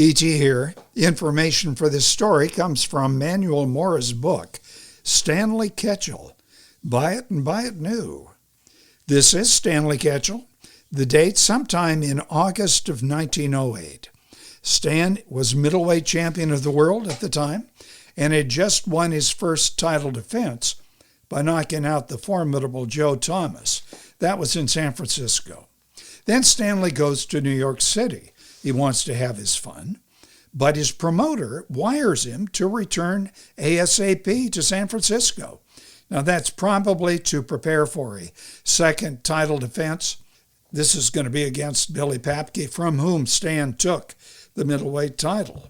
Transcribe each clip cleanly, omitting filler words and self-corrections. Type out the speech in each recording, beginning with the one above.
E.T. here. Information for this story comes from Manuel Mora's book, Stanley Ketchel. Buy it and buy it new. This is Stanley Ketchel. The date sometime in August of 1908. Stan was middleweight champion of the world at the time and had just won his first title defense by knocking out the formidable Joe Thomas. That was in San Francisco. Then Stanley goes to New York City. He wants to have his fun, but his promoter wires him to return ASAP to San Francisco. Now that's probably to prepare for a second title defense. This is going to be against Billy Papke, from whom Stan took the middleweight title.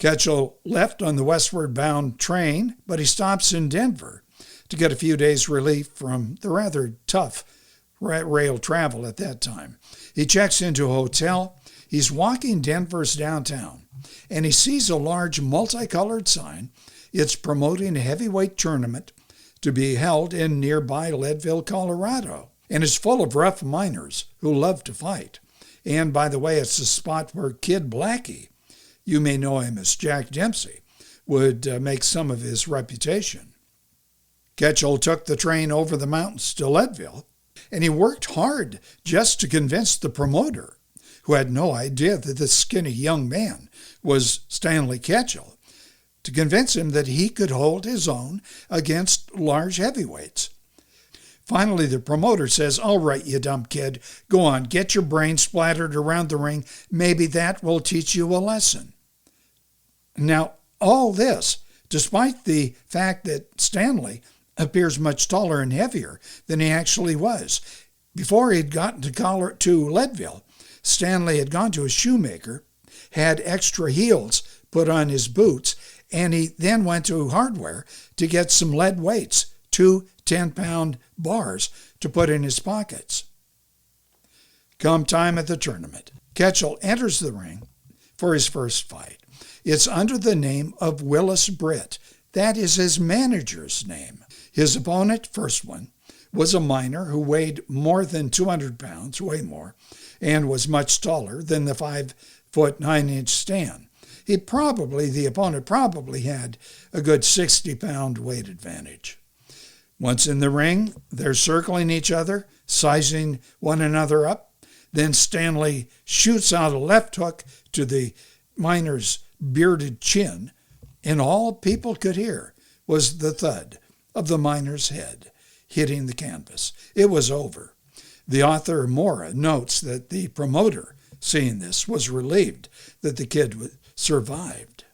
Ketchel left on the westward bound train, but he stops in Denver to get a few days relief from the rather tough rail travel at that time. He checks into a hotel. He's walking Denver's downtown, and he sees a large multicolored sign. It's promoting a heavyweight tournament to be held in nearby Leadville, Colorado, and it's full of rough miners who love to fight. And by the way, it's the spot where Kid Blackie, you may know him as Jack Dempsey, would make some of his reputation. Ketchel took the train over the mountains to Leadville, and he worked hard just to convince the promoter, who had no idea that this skinny young man was Stanley Ketchel, to convince him that he could hold his own against large heavyweights. Finally, the promoter says, "All right, you dumb kid, go on, get your brain splattered around the ring. Maybe that will teach you a lesson." Now, all this, despite the fact that Stanley appears much taller and heavier than he actually was. Before he'd gotten to Leadville, Stanley had gone to a shoemaker, had extra heels put on his boots, and he then went to hardware to get some lead weights, 2 10-pound bars to put in his pockets. Come time at the tournament, Ketchel enters the ring for his first fight. It's under the name of Willis Britt. That is his manager's name. His opponent, first one, was a miner who weighed more than 200 pounds, way more, and was much taller than the 5'9" Stan. The opponent probably had a good 60-pound weight advantage. Once in the ring, they're circling each other, sizing one another up. Then Stanley shoots out a left hook to the miner's bearded chin, and all people could hear was the thud of the miner's head hitting the canvas. It was over. The author, Mora, notes that the promoter, seeing this, was relieved that the kid survived.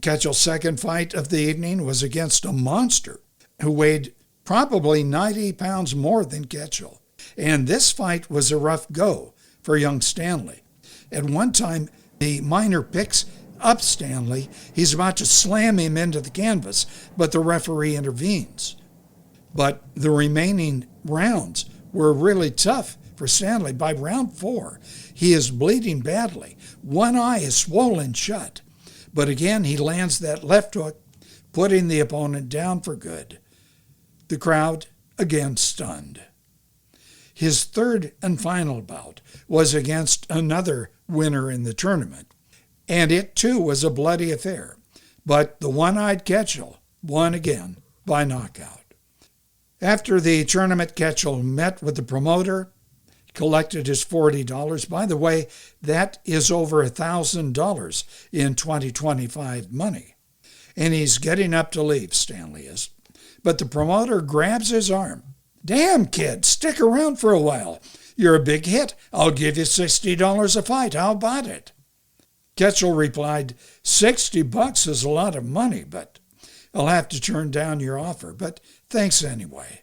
Ketchel's second fight of the evening was against a monster who weighed probably 90 pounds more than Ketchel. And this fight was a rough go for young Stanley. At one time, the miner picks up Stanley. He's about to slam him into the canvas, but the referee intervenes. But the remaining rounds were really tough for Stanley. By round 4, he is bleeding badly. One eye is swollen shut. But again, he lands that left hook, putting the opponent down for good. The crowd again stunned. His third and final bout was against another winner in the tournament, and it too was a bloody affair. But the one-eyed Ketchel won again by knockout. After the tournament, Ketchel met with the promoter, collected his $40. By the way, that is over $1,000 in 2025 money. And he's getting up to leave, Stanley is. But the promoter grabs his arm. "Damn, kid, stick around for a while. You're a big hit. I'll give you $60 a fight. How about it?" Ketchel replied, $60 is a lot of money, but I'll have to turn down your offer, but thanks anyway.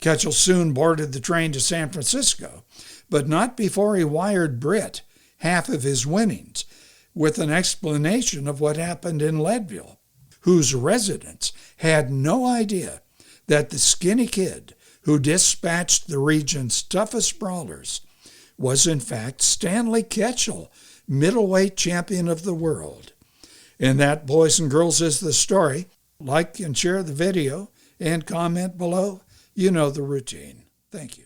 Ketchel soon boarded the train to San Francisco, but not before he wired Britt half of his winnings with an explanation of what happened in Leadville, whose residents had no idea that the skinny kid who dispatched the region's toughest brawlers was in fact Stanley Ketchel, middleweight champion of the world. And that, boys and girls, is the story. Like and share the video and comment below. You know the routine. Thank you.